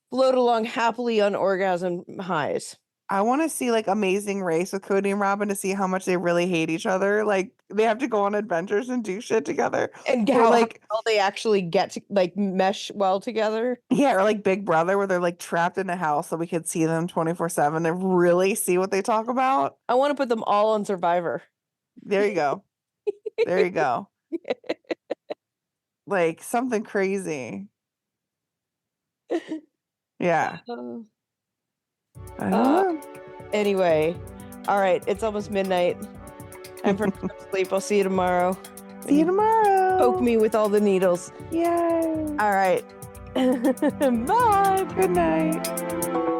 float along happily on orgasm highs. I want to see like Amazing Race with Cody and Robin to see how much they really hate each other. Like they have to go on adventures and do shit together. And Or how like well they actually get to like mesh well together. yeah, or like Big Brother where they're like trapped in a house so we could see them 24/7 and really see what they talk about. I want to put them all on Survivor. There you go. There you go. Like something crazy. Yeah. Uh, I don't uh, know. anyway, all right, it's almost midnight. Time for sleep. I'll see you tomorrow. See you tomorrow. Poke me with all the needles. Yay. All right. Bye. Good night.